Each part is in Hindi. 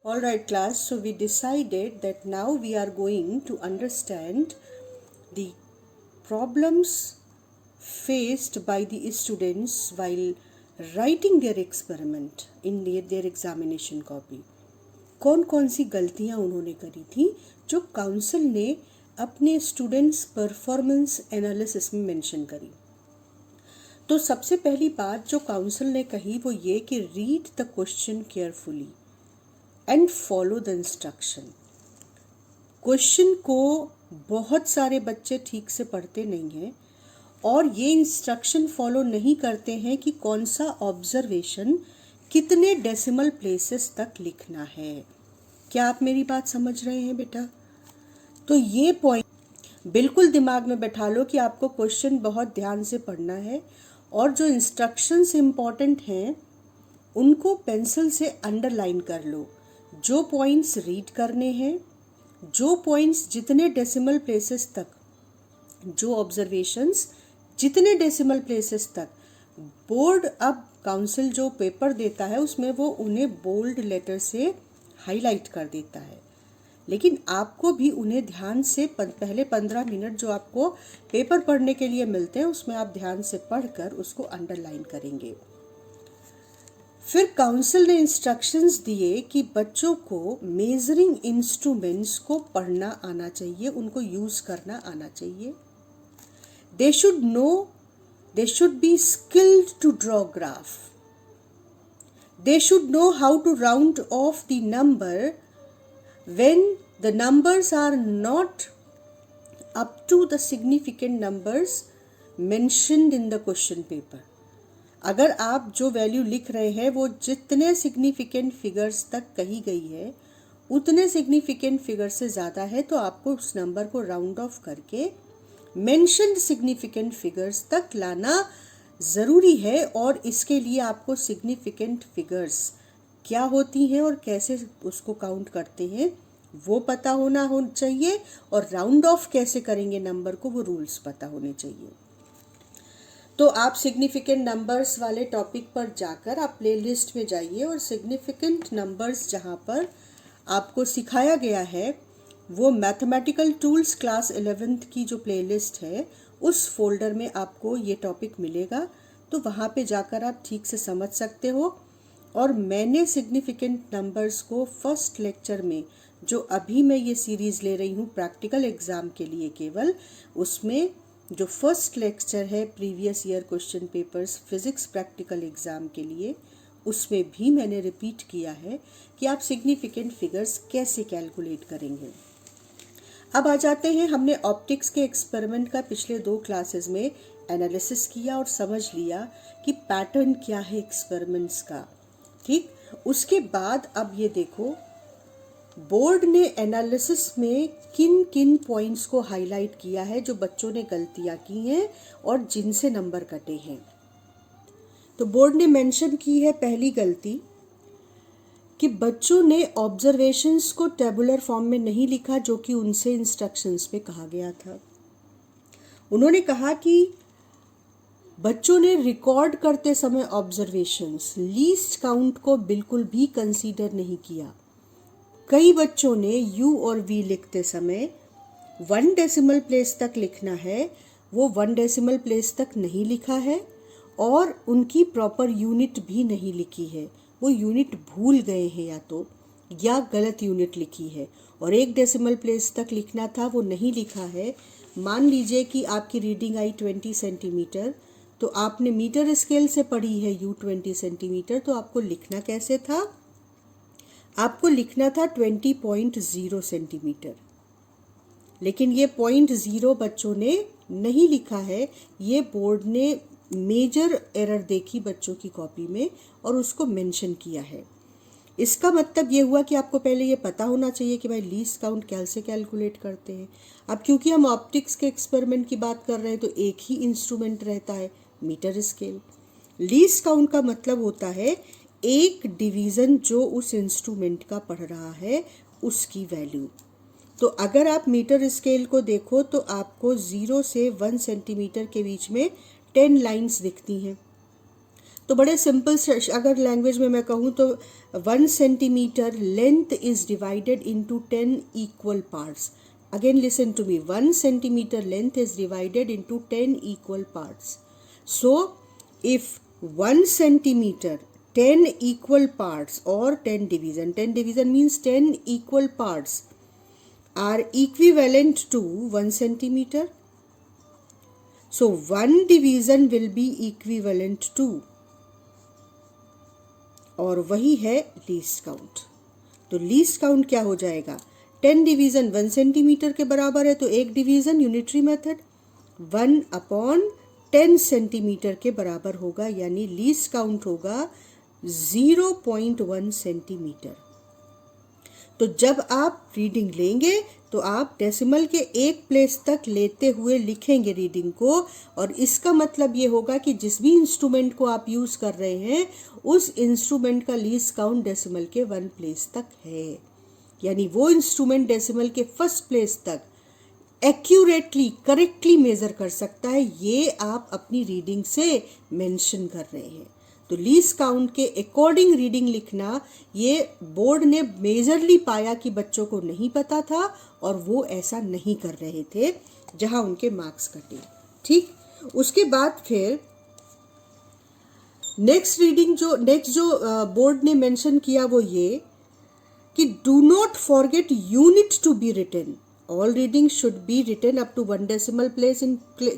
All right, class. So we decided that now we are going to understand the problems faced by the students while writing their experiment in their examination copy. कौन कौन सी गलतियां उन्होंने करी थी जो काउंसिल ने अपने स्टूडेंट्स परफॉर्मेंस एनालिसिस में मेंशन करी। तो सबसे पहली बात जो काउंसिल ने कही वो ये कि read the question carefully and follow the instruction. Question को बहुत सारे बच्चे ठीक से पढ़ते नहीं हैं और ये इंस्ट्रक्शन फॉलो नहीं करते हैं कि कौन सा ऑब्जर्वेशन कितने डेसिमल प्लेसेस तक लिखना है। क्या आप मेरी बात समझ रहे हैं बेटा? तो ये पॉइंट बिल्कुल दिमाग में बैठा लो कि आपको क्वेश्चन बहुत ध्यान से पढ़ना है और जो इंस्ट्रक्शंस इम्पॉर्टेंट हैं उनको पेंसिल से अंडरलाइन कर लो। जो पॉइंट्स रीड करने हैं, जो पॉइंट्स जितने डेसिमल प्लेसेस तक, जो ऑब्जर्वेशंस जितने डेसिमल प्लेसेस तक, बोर्ड अब काउंसिल जो पेपर देता है उसमें वो उन्हें बोल्ड लेटर से हाईलाइट कर देता है, लेकिन आपको भी उन्हें ध्यान से पहले 15 मिनट जो आपको पेपर पढ़ने के लिए मिलते हैं उसमें आप ध्यान से पढ़कर उसको अंडरलाइन करेंगे। फिर काउंसिल ने इंस्ट्रक्शंस दिए कि बच्चों को मेजरिंग इंस्ट्रूमेंट्स को पढ़ना आना चाहिए, उनको यूज करना आना चाहिए। They should be skilled to draw graph. They should know how to round off the number when the numbers are not up to the significant numbers mentioned in the question paper। अगर आप जो वैल्यू लिख रहे हैं वो जितने सिग्निफिकेंट फिगर्स तक कही गई है उतने सिग्निफिकेंट फिगर से ज़्यादा है तो आपको उस नंबर को राउंड ऑफ करके मेंशन्ड सिग्निफिकेंट फिगर्स तक लाना ज़रूरी है। और इसके लिए आपको सिग्निफिकेंट फिगर्स क्या होती हैं और कैसे उसको काउंट करते हैं वो पता होना चाहिए और राउंड ऑफ कैसे करेंगे नंबर को वो रूल्स पता होने चाहिए। तो आप सिग्निफिकेंट नंबर्स वाले टॉपिक पर जाकर आप प्लेलिस्ट में जाइए और सिग्निफिकेंट नंबर्स जहाँ पर आपको सिखाया गया है वो मैथमेटिकल टूल्स क्लास 11th की जो प्लेलिस्ट है उस फोल्डर में आपको ये टॉपिक मिलेगा। तो वहाँ पे जाकर आप ठीक से समझ सकते हो। और मैंने सिग्निफिकेंट नंबर्स को फर्स्ट लेक्चर में जो अभी मैं ये सीरीज़ ले रही हूँ प्रैक्टिकल एग्ज़ाम के लिए केवल, उसमें जो फर्स्ट लेक्चर है previous year question papers physics practical exam के लिए, उसमें भी मैंने रिपीट किया है कि आप सिग्निफिकेंट फिगर्स कैसे कैलकुलेट करेंगे। अब आ जाते हैं, हमने ऑप्टिक्स के एक्सपेरिमेंट का पिछले 2 क्लासेस में एनालिसिस किया और समझ लिया कि पैटर्न क्या है एक्सपेरिमेंट्स का। ठीक, उसके बाद अब ये देखो बोर्ड ने एनालिसिस में किन किन पॉइंट्स को हाईलाइट किया है जो बच्चों ने गलतियां की हैं और जिनसे नंबर कटे हैं। तो बोर्ड ने मेंशन की है पहली गलती कि बच्चों ने ऑब्जर्वेशंस को टेबुलर फॉर्म में नहीं लिखा जो कि उनसे इंस्ट्रक्शंस में कहा गया था। उन्होंने कहा कि बच्चों ने रिकॉर्ड करते समय ऑब्जर्वेशंस लीस्ट काउंट को बिल्कुल भी कंसीडर नहीं किया। कई बच्चों ने यू और वी लिखते समय 1 डेसिमल प्लेस तक लिखना है, वो 1 डेसिमल प्लेस तक नहीं लिखा है और उनकी प्रॉपर यूनिट भी नहीं लिखी है। वो यूनिट भूल गए हैं या गलत यूनिट लिखी है। और 1 डेसिमल प्लेस तक लिखना था वो नहीं लिखा है। मान लीजिए कि आपकी रीडिंग आई 20 सेंटीमीटर, तो आपने मीटर स्केल से पढ़ी है यू 20 सेंटीमीटर, तो आपको लिखना कैसे था? आपको लिखना था 20.0 सेंटीमीटर, लेकिन ये 0.0 बच्चों ने नहीं लिखा है। ये बोर्ड ने मेजर एरर देखी बच्चों की कॉपी में और उसको मेंशन किया है। इसका मतलब ये हुआ कि आपको पहले ये पता होना चाहिए कि भाई लीस्ट काउंट कैसे कैलकुलेट करते हैं। अब क्योंकि हम ऑप्टिक्स के एक्सपेरिमेंट की बात कर रहे हैं तो एक ही इंस्ट्रूमेंट रहता है, मीटर स्केल। लीस्ट काउंट का मतलब होता है एक डिवीज़न जो उस इंस्ट्रूमेंट का पढ़ रहा है उसकी वैल्यू। तो अगर आप मीटर स्केल को देखो तो आपको 0 से 1 सेंटीमीटर के बीच में 10 लाइंस दिखती हैं। तो बड़े सिंपल से अगर लैंग्वेज में मैं कहूँ तो 1 centimetre length is divided into 10 equal parts. Again listen to me. 1 centimeter length is divided into 10 equal parts. So if 1 centimeter 10 equal parts or 10 division means 10 equal parts are equivalent to 1 centimeter. So 1 division will be equivalent to, और वही है लीस्ट काउंट. तो लीस्ट काउंट क्या हो जाएगा? 10 डिवीजन 1 सेंटीमीटर के बराबर है, तो एक डिवीजन यूनिटरी मेथड 1/10 सेंटीमीटर के बराबर होगा, यानी लीस्ट काउंट होगा 0.1 सेंटीमीटर. तो जब आप रीडिंग लेंगे तो आप डेसिमल के एक प्लेस तक लेते हुए लिखेंगे रीडिंग को, और इसका मतलब ये होगा कि जिस भी इंस्ट्रूमेंट को आप यूज कर रहे हैं उस इंस्ट्रूमेंट का लीस्ट काउंट डेसिमल के 1 प्लेस तक है, यानी वो इंस्ट्रूमेंट डेसिमल के फर्स्ट प्लेस तक एक्यूरेटली करेक्टली मेजर कर सकता है. ये आप अपनी रीडिंग से मेंशन कर रहे हैं. तो लीस्ट काउंट के अकॉर्डिंग रीडिंग लिखना ये बोर्ड ने मेजरली पाया कि बच्चों को नहीं पता था और वो ऐसा नहीं कर रहे थे, जहां उनके मार्क्स कटे. ठीक, उसके बाद फिर नेक्स्ट जो बोर्ड ने मेंशन किया वो ये कि do not forget unit to be written. All readings should be written up to 1 decimal place in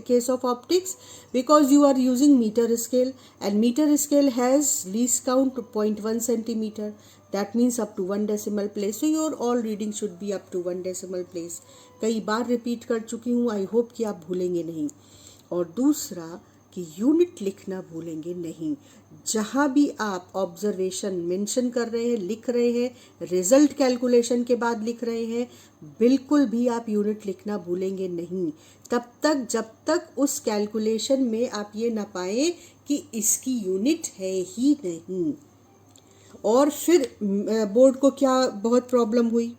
case of optics, because you are using meter scale and meter scale has least count 0.1 centimeter. That means up to 1 decimal place. So your all reading should be up to 1 decimal place. कई बार रिपीट कर चुकी हूँ, आई होप कि आप भूलेंगे नहीं. और दूसरा कि यूनिट लिखना भूलेंगे नहीं. जहाँ भी आप ऑब्जर्वेशन मेंशन कर रहे हैं, लिख रहे हैं, रिजल्ट कैलकुलेशन के बाद लिख रहे हैं, बिल्कुल भी आप यूनिट लिखना भूलेंगे नहीं तब तक जब तक उस कैलकुलेशन में आप ये ना पाए कि इसकी यूनिट है ही नहीं. और फिर बोर्ड को क्या बहुत प्रॉब्लम हुई,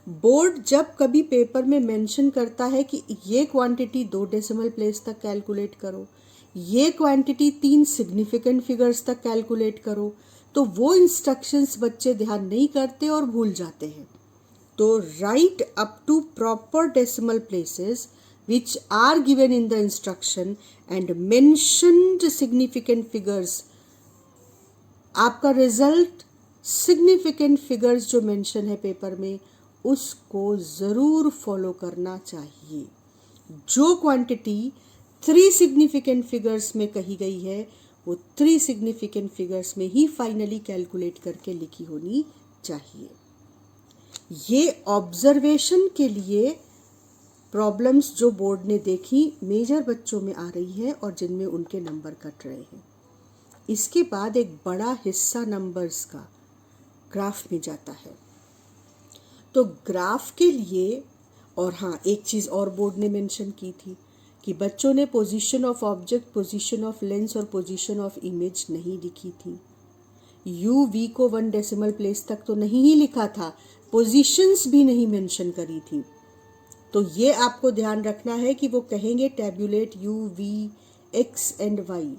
बोर्ड जब कभी पेपर में मेंशन करता है कि ये क्वांटिटी 2 डेसिमल प्लेस तक कैलकुलेट करो, ये क्वांटिटी 3 सिग्निफिकेंट फिगर्स तक कैलकुलेट करो, तो वो इंस्ट्रक्शंस बच्चे ध्यान नहीं करते और भूल जाते हैं. तो write up to proper decimal places which are given in the instruction and mentioned significant figures. आपका रिजल्ट सिग्निफिकेंट फिगर्स जो मेंशन है पेपर में उसको ज़रूर फॉलो करना चाहिए. जो क्वांटिटी 3 सिग्निफिकेंट फिगर्स में कही गई है वो 3 सिग्निफिकेंट फिगर्स में ही फाइनली कैलकुलेट करके लिखी होनी चाहिए. ये ऑब्जर्वेशन के लिए प्रॉब्लम्स जो बोर्ड ने देखी मेजर बच्चों में आ रही है और जिनमें उनके नंबर कट रहे हैं. इसके बाद एक बड़ा हिस्सा नंबर्स का ग्राफ में जाता है. तो ग्राफ के लिए, और हाँ एक चीज़ और बोर्ड ने मेंशन की थी कि बच्चों ने position of object, position of lens और पोजीशन ऑफ इमेज नहीं लिखी थी. यू वी को 1 डेसिमल प्लेस तक तो नहीं ही लिखा था, पोजीशंस भी नहीं मेंशन करी थी. तो ये आपको ध्यान रखना है कि वो कहेंगे tabulate U V X and Y.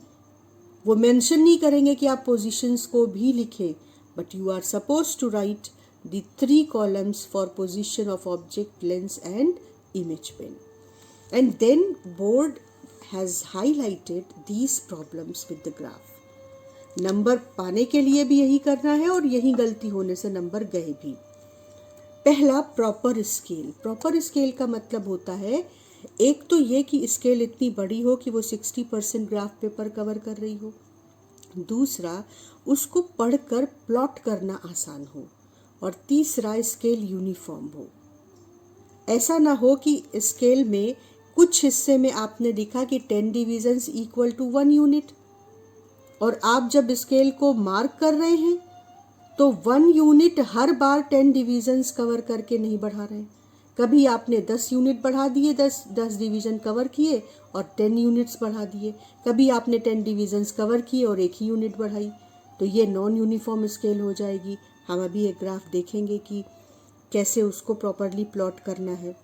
वो मेंशन नहीं करेंगे कि आप पोजीशंस को भी लिखें, but you are suppose to write the 3 columns for position of object, lens and image pen. And then board has highlighted these problems with the graph. Number पाने के लिए भी यही करना है और यही गलती होने से नंबर गए भी. पहला प्रॉपर स्केल. प्रॉपर स्केल का मतलब होता है एक तो ये कि स्केल इतनी बड़ी हो कि वो 60% ग्राफ पेपर कवर कर रही हो. दूसरा उसको पढ़कर प्लॉट करना आसान हो. और तीसरा स्केल यूनिफॉर्म हो. ऐसा ना हो कि स्केल में कुछ हिस्से में आपने लिखा कि 10 डिविजन्स इक्वल टू 1 यूनिट, और आप जब स्केल को मार्क कर रहे हैं तो 1 यूनिट हर बार 10 डिविजन्स कवर करके नहीं बढ़ा रहे हैं. कभी आपने 10 यूनिट बढ़ा दिए, 10 डिवीजन कवर किए और 10 यूनिट्स बढ़ा दिए. कभी आपने 10 डिविजन्स कवर किए और 1 ही यूनिट बढ़ाई. तो ये नॉन यूनिफॉर्म स्केल हो जाएगी. हम अभी एक ग्राफ देखेंगे कि कैसे उसको प्रॉपरली प्लॉट करना है.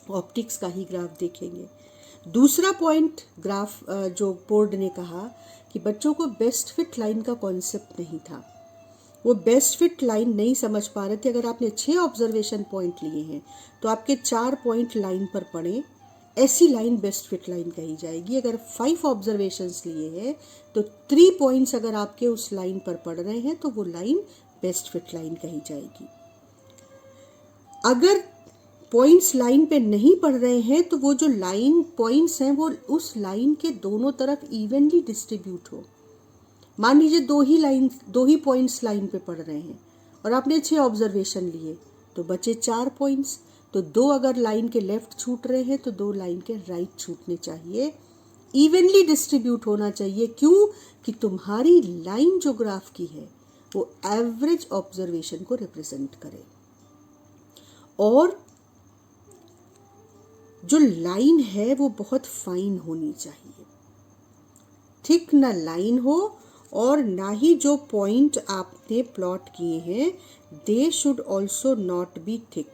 ऑप्टिक्स का ही ग्राफ देखेंगे. दूसरा पॉइंट ग्राफ जो बोर्ड ने कहा कि कि बच्चों को बेस्ट फिट लाइन का कॉन्सेप्ट नहीं था, वो बेस्ट फिट लाइन नहीं समझ पा रहे थे। अगर आपने 6 ऑब्जर्वेशन पॉइंट लिए हैं तो आपके 4 पॉइंट लाइन पर पड़े, ऐसी लाइन बेस्ट फिट लाइन कही जाएगी। अगर 5 ऑब्जर्वेशंस लिए हैं तो 3 पॉइंट्स अगर आपके उस लाइन पर पड़ रहे हैं तो वो लाइन बेस्ट फिट लाइन कही जाएगी। अगर पॉइंट्स लाइन पे नहीं पड़ रहे हैं तो वो जो लाइन पॉइंट्स हैं वो उस लाइन के दोनों तरफ इवनली डिस्ट्रीब्यूट हो। मान लीजिए दो ही पॉइंट्स लाइन पे पड़ रहे हैं और आपने 6 ऑब्जर्वेशन लिए तो बचे 4 पॉइंट्स, तो 2 अगर लाइन के लेफ्ट छूट रहे हैं तो 2 लाइन के राइट छूटने चाहिए, इवनली डिस्ट्रीब्यूट होना चाहिए। क्यों? कि तुम्हारी लाइन जो ग्राफ की है वो एवरेज ऑब्जर्वेशन को रिप्रेजेंट करे, और जो लाइन है वो बहुत फाइन होनी चाहिए, थिक ना लाइन हो और ना ही जो पॉइंट आपने प्लॉट किए हैं they should also not be thick.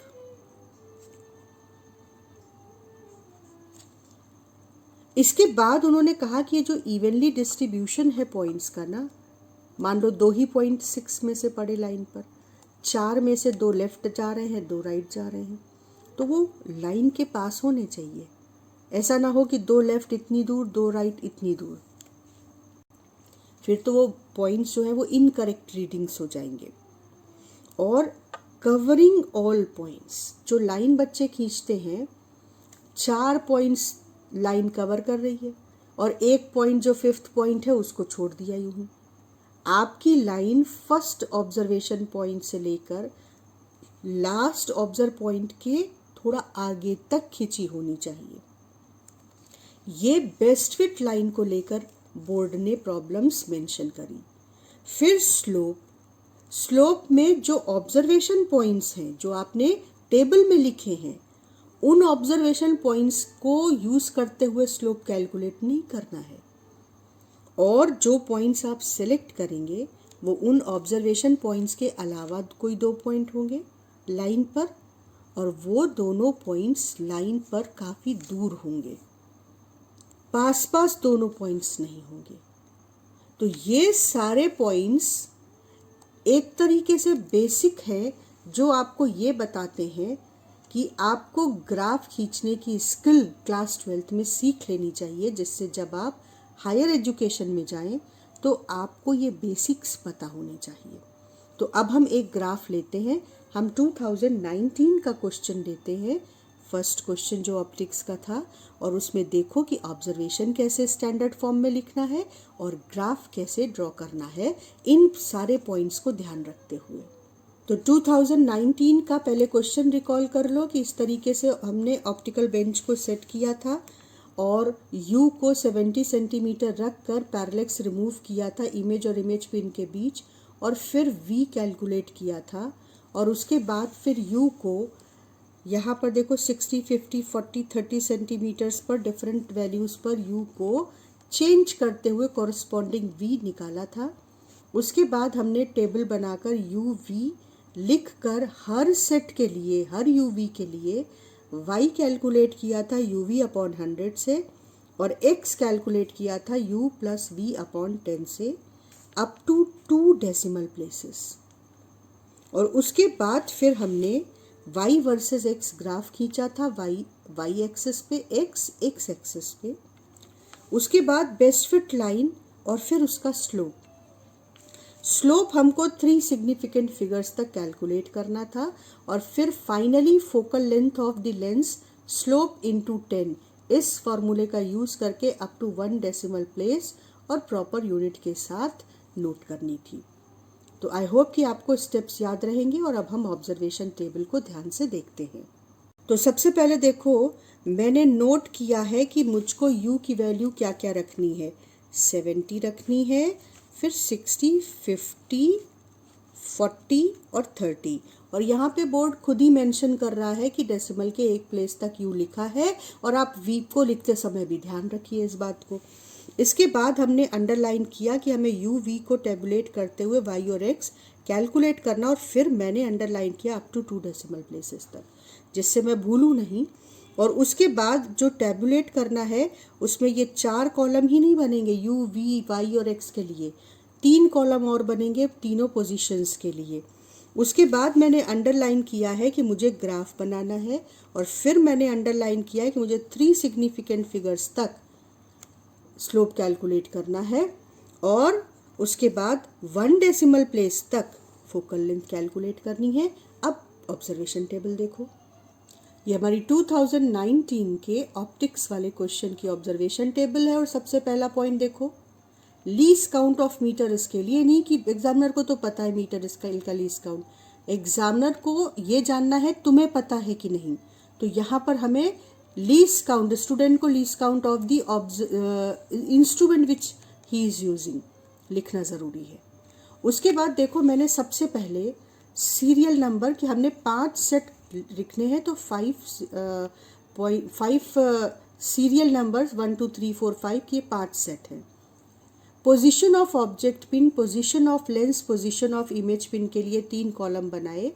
इसके बाद उन्होंने कहा कि ये जो इवनली डिस्ट्रीब्यूशन है पॉइंट्स का ना, मान लो 2 ही पॉइंट 6 में से पड़े लाइन पर, 4 में से 2 लेफ्ट जा रहे हैं 2 राइट जा रहे हैं, तो वो लाइन के पास होने चाहिए। ऐसा ना हो कि 2 लेफ्ट इतनी दूर 2 राइट इतनी दूर, फिर तो वो पॉइंट्स जो है वो इनकरेक्ट रीडिंग्स हो जाएंगे। और कवरिंग ऑल पॉइंट्स, जो लाइन बच्चे खींचते हैं 4 पॉइंट्स लाइन कवर कर रही है और 1 पॉइंट जो 5th पॉइंट है उसको छोड़ दिया यूं ही। आपकी लाइन फर्स्ट ऑब्जर्वेशन पॉइंट से लेकर लास्ट ऑब्जर्व पॉइंट के थोड़ा आगे तक खींची होनी चाहिए। ये बेस्ट फिट लाइन को लेकर बोर्ड ने प्रॉब्लम्स मेंशन करी। फिर स्लोप में जो ऑब्जर्वेशन पॉइंट्स हैं जो आपने टेबल में लिखे हैं उन ऑब्जर्वेशन पॉइंट्स को यूज करते हुए स्लोप कैलकुलेट नहीं करना है, और जो पॉइंट्स आप सेलेक्ट करेंगे वो उन ऑब्जर्वेशन पॉइंट्स के अलावा कोई 2 पॉइंट होंगे लाइन पर, और वो दोनों पॉइंट्स लाइन पर काफ़ी दूर होंगे, पास पास दोनों पॉइंट्स नहीं होंगे। तो ये सारे पॉइंट्स एक तरीके से बेसिक है जो आपको ये बताते हैं कि आपको ग्राफ खींचने की स्किल क्लास 12th में सीख लेनी चाहिए, जिससे जब आप हायर एजुकेशन में जाएं तो आपको ये बेसिक्स पता होने चाहिए। तो अब हम एक ग्राफ लेते हैं, हम 2019 का क्वेश्चन लेते हैं, फर्स्ट क्वेश्चन जो ऑप्टिक्स का था, और उसमें देखो कि ऑब्जर्वेशन कैसे स्टैंडर्ड फॉर्म में लिखना है और ग्राफ कैसे ड्रॉ करना है, इन सारे पॉइंट्स को ध्यान रखते हुए। तो 2019 का पहले क्वेश्चन रिकॉल कर लो कि इस तरीके से हमने ऑप्टिकल बेंच को सेट किया था और U को 70 सेंटीमीटर रख कर पैरेलैक्स रिमूव किया था इमेज और इमेज पिन के बीच, और फिर V कैलकुलेट किया था, और उसके बाद फिर U को यहाँ पर देखो 60, 50, 40, 30 सेंटीमीटर्स पर डिफरेंट वैल्यूज़ पर U को चेंज करते हुए कॉरस्पॉन्डिंग V निकाला था। उसके बाद हमने टेबल बनाकर UV लिख कर हर सेट के लिए, हर UV के लिए y कैलकुलेट किया था UV/100 से, और x कैलकुलेट किया था U + V/10 से अप टू 2 डेसिमल प्लेसेस। और उसके बाद फिर हमने y वर्सेस x ग्राफ खींचा था, y एक्सिस पे, x एक्सिस पे। उसके बाद बेस्ट फिट लाइन और फिर उसका स्लोप हमको 3 सिग्निफिकेंट फिगर्स तक कैलकुलेट करना था, और फिर finally focal length of the lens slope into 10 इस फॉर्मूले का यूज़ करके अप टू 1 डेसिमल प्लेस और प्रॉपर यूनिट के साथ नोट करनी थी। तो आई होप कि आपको स्टेप्स याद रहेंगे, और अब हम ऑब्जर्वेशन टेबल को ध्यान से देखते हैं। तो सबसे पहले देखो मैंने नोट किया है कि मुझको U की वैल्यू क्या क्या रखनी है, 70 रखनी है, फिर 60, 50, 40 और 30, और यहाँ पे बोर्ड खुद ही मेंशन कर रहा है कि डेसिमल के एक प्लेस तक U लिखा है, और आप V को लिखते समय भी ध्यान रखिए इस बात को। इसके बाद हमने अंडरलाइन किया कि हमें U V को टेबुलेट करते हुए y और x कैलकुलेट करना, और फिर मैंने अंडरलाइन किया अप टू 2 डेसिमल प्लेसेस तक, जिससे मैं भूलूँ नहीं। और उसके बाद जो टैबुलेट करना है उसमें ये 4 कॉलम ही नहीं बनेंगे u, v, y और x के लिए, 3 कॉलम और बनेंगे तीनों पोजीशंस के लिए। उसके बाद मैंने अंडरलाइन किया है कि मुझे ग्राफ बनाना है, और फिर मैंने अंडरलाइन किया है कि मुझे 3 सिग्निफिकेंट फिगर्स तक स्लोप कैलकुलेट करना है, और उसके बाद 1 डेसिमल प्लेस तक फोकल लेंथ कैलकुलेट करनी है। अब ऑब्जर्वेशन टेबल देखो, ये हमारी 2019 के ऑप्टिक्स वाले क्वेश्चन की ऑब्जर्वेशन टेबल है। और सबसे पहला पॉइंट देखो, least count of metre scale. ये नहीं कि एग्जामिनर को तो पता है मीटर स्केल का लीस्ट काउंट, एग्जामिनर को ये जानना है तुम्हें पता है कि नहीं। तो यहाँ पर हमें लीस्ट काउंट, स्टूडेंट को least count of the instrument which he is using लिखना ज़रूरी है। उसके बाद देखो, मैंने सबसे पहले सीरियल नंबर कि हमने 5 सेट लिखने हैं, तो 5 सीरियल नंबर्स 1 2 3 4 5 के 5 सेट हैं। Position of object pin, position of lens, position of image pin के लिए 3 कॉलम बनाए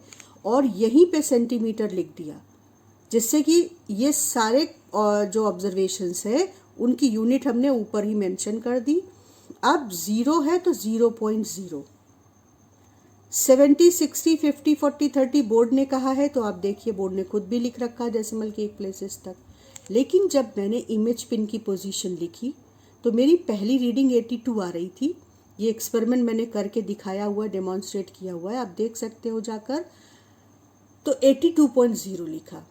और यहीं पे सेंटीमीटर लिख दिया, जिससे कि ये सारे जो ऑब्जर्वेशंस है उनकी यूनिट हमने ऊपर ही मेंशन कर दी। अब 0 है तो 0.0, 70 60 50 40 30 बोर्ड ने कहा है, तो आप देखिए बोर्ड ने खुद भी लिख रखा है डेसिमल के 1 प्लेसेस तक। लेकिन जब मैंने इमेज पिन की पोजीशन लिखी तो मेरी पहली रीडिंग 82 आ रही थी। ये एक्सपेरिमेंट मैंने करके दिखाया हुआ है, डेमॉन्स्ट्रेट किया हुआ है, आप देख सकते हो जाकर। तो 82.0 लिखा,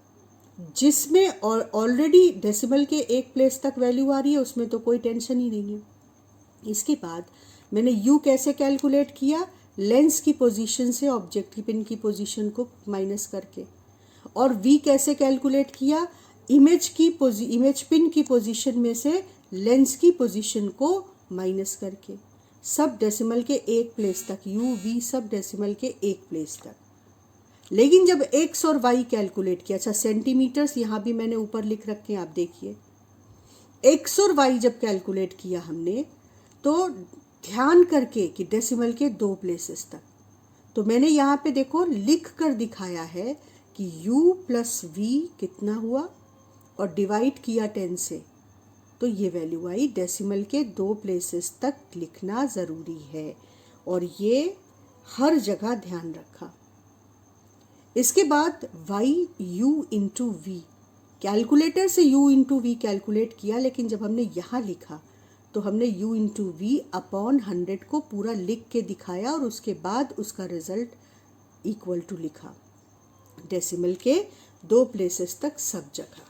जिसमें ऑलरेडी डेसिमल के 1 प्लेस तक वैल्यू आ रही है, उसमें तो कोई टेंशन ही नहीं है। इसके बाद मैंने u कैसे कैलकुलेट किया, लेंस की पोजीशन से ऑब्जेक्ट की पिन की पोजीशन को माइनस करके, और v कैसे कैलकुलेट किया, इमेज पिन की पोजीशन में से लेंस की पोजीशन को माइनस करके, सब डेसिमल के 1 प्लेस तक, u v सब डेसिमल के 1 प्लेस तक। लेकिन जब x और y कैलकुलेट किया, अच्छा सेंटीमीटर्स यहाँ भी मैंने ऊपर लिख रखे हैं, आप देखिए, x और y जब कैलकुलेट किया हमने तो ध्यान करके कि डेसिमल के 2 प्लेसेस तक, तो मैंने यहाँ पे देखो लिख कर दिखाया है कि u प्लस v कितना हुआ और डिवाइड किया 10 से, तो ये वैल्यू आई। डेसिमल के 2 प्लेसेस तक लिखना ज़रूरी है और ये हर जगह ध्यान रखा। इसके बाद y u into V, calculator से u इंटू वी कैलकुलेट किया, लेकिन जब हमने यहाँ लिखा तो हमने u इंटू वी अपॉन 100 को पूरा लिख के दिखाया और उसके बाद उसका रिजल्ट इक्वल टू लिखा, डेसिमल के 2 प्लेसेस तक सब जगह।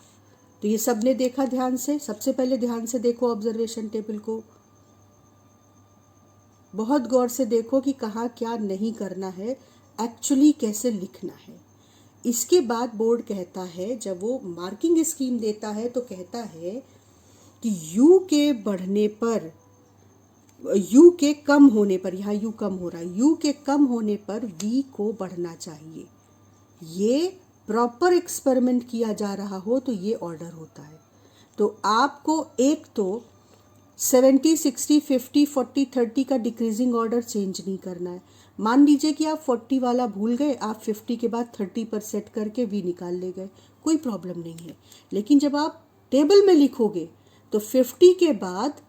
तो ये सब ने देखा ध्यान से। सबसे पहले ध्यान से देखो ऑब्जर्वेशन टेबल को, बहुत गौर से देखो कि कहाँ क्या नहीं करना है, एक्चुअली कैसे लिखना है। इसके बाद बोर्ड कहता है, जब वो मार्किंग स्कीम देता है तो कहता है कि u के बढ़ने पर, u के कम होने पर, यहाँ u कम हो रहा है, u के कम होने पर v को बढ़ना चाहिए। ये प्रॉपर एक्सपेरिमेंट किया जा रहा हो तो ये ऑर्डर होता है। तो आपको एक तो 70 60 50 40 30 का डिक्रीजिंग ऑर्डर चेंज नहीं करना है। मान लीजिए कि आप 40 वाला भूल गए, आप 50 के बाद 30 पर सेट करके v निकाल ले गए, कोई प्रॉब्लम नहीं है। लेकिन जब आप टेबल में लिखोगे तो 50 के बाद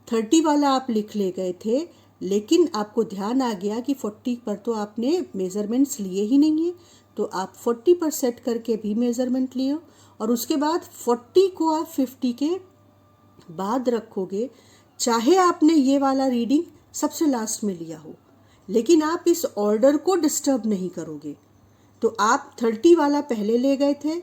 30 वाला आप लिख ले गए थे, लेकिन आपको ध्यान आ गया कि 40 पर तो आपने मेज़रमेंट्स लिए ही नहीं है, तो आप 40 पर सेट करके भी मेज़रमेंट लिए और उसके बाद 40 को आप 50 के बाद रखोगे। चाहे आपने ये वाला रीडिंग सबसे लास्ट में लिया हो, लेकिन आप इस ऑर्डर को डिस्टर्ब नहीं करोगे। तो आप 30 वाला पहले ले गए थे,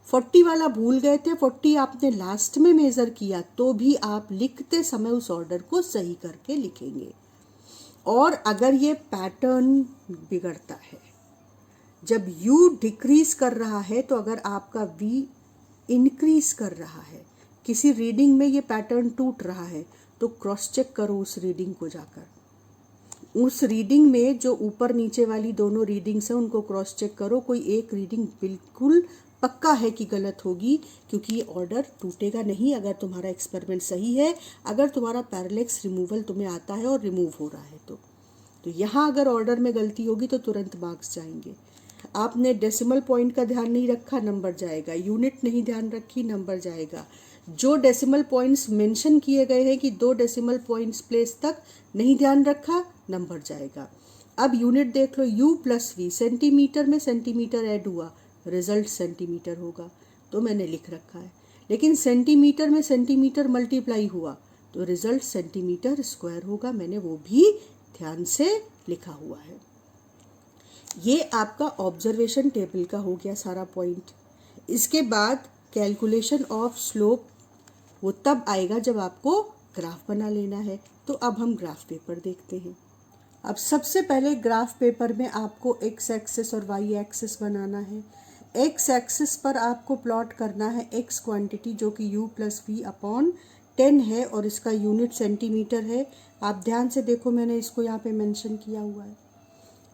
40 वाला भूल गए थे, 40 आपने लास्ट में मेज़र किया, तो भी आप लिखते समय उस ऑर्डर को सही करके लिखेंगे। और अगर ये पैटर्न बिगड़ता है, जब u डिक्रीज कर रहा है, तो अगर आपका v इंक्रीज कर रहा है, किसी रीडिंग में ये पैटर्न टूट रहा है, तो क्रॉस चेक करो उस रीडिंग को जाकर। उस रीडिंग में जो ऊपर नीचे वाली दोनों रीडिंग्स हैं उनको क्रॉस चेक करो, कोई एक रीडिंग बिल्कुल पक्का है कि गलत होगी, क्योंकि ये ऑर्डर टूटेगा नहीं अगर तुम्हारा एक्सपेरिमेंट सही है, अगर तुम्हारा पैरेलैक्स रिमूवल तुम्हें आता है और रिमूव हो रहा है तो यहाँ अगर ऑर्डर में गलती होगी तो तुरंत मार्क्स जाएंगे। आपने डेसिमल पॉइंट का ध्यान नहीं रखा, नंबर जाएगा। यूनिट नहीं ध्यान रखी, नंबर जाएगा। जो डेसिमल पॉइंट्स मेंशन किए गए हैं कि 2 डेसिमल पॉइंट्स प्लेस तक नहीं ध्यान रखा, नंबर जाएगा। अब यूनिट देख लो, u प्लस वी, सेंटीमीटर में सेंटीमीटर ऐड हुआ, रिजल्ट सेंटीमीटर होगा, तो मैंने लिख रखा है। लेकिन सेंटीमीटर में सेंटीमीटर मल्टीप्लाई हुआ तो रिजल्ट सेंटीमीटर स्क्वायर होगा, मैंने वो भी ध्यान से लिखा हुआ है। ये आपका ऑब्जर्वेशन टेबल का हो गया सारा पॉइंट। इसके बाद कैलकुलेशन ऑफ स्लोप वो तब आएगा जब आपको ग्राफ बना लेना है। तो अब हम ग्राफ पेपर देखते हैं। अब सबसे पहले ग्राफ पेपर में आपको एक्स एक्सिस और वाई एक्सिस बनाना है। एक्स एक्सिस पर आपको प्लॉट करना है एक्स क्वांटिटी जो कि u प्लस वी अपॉन 10 है और इसका यूनिट सेंटीमीटर है। आप ध्यान से देखो, मैंने इसको यहाँ पे मेंशन किया हुआ है।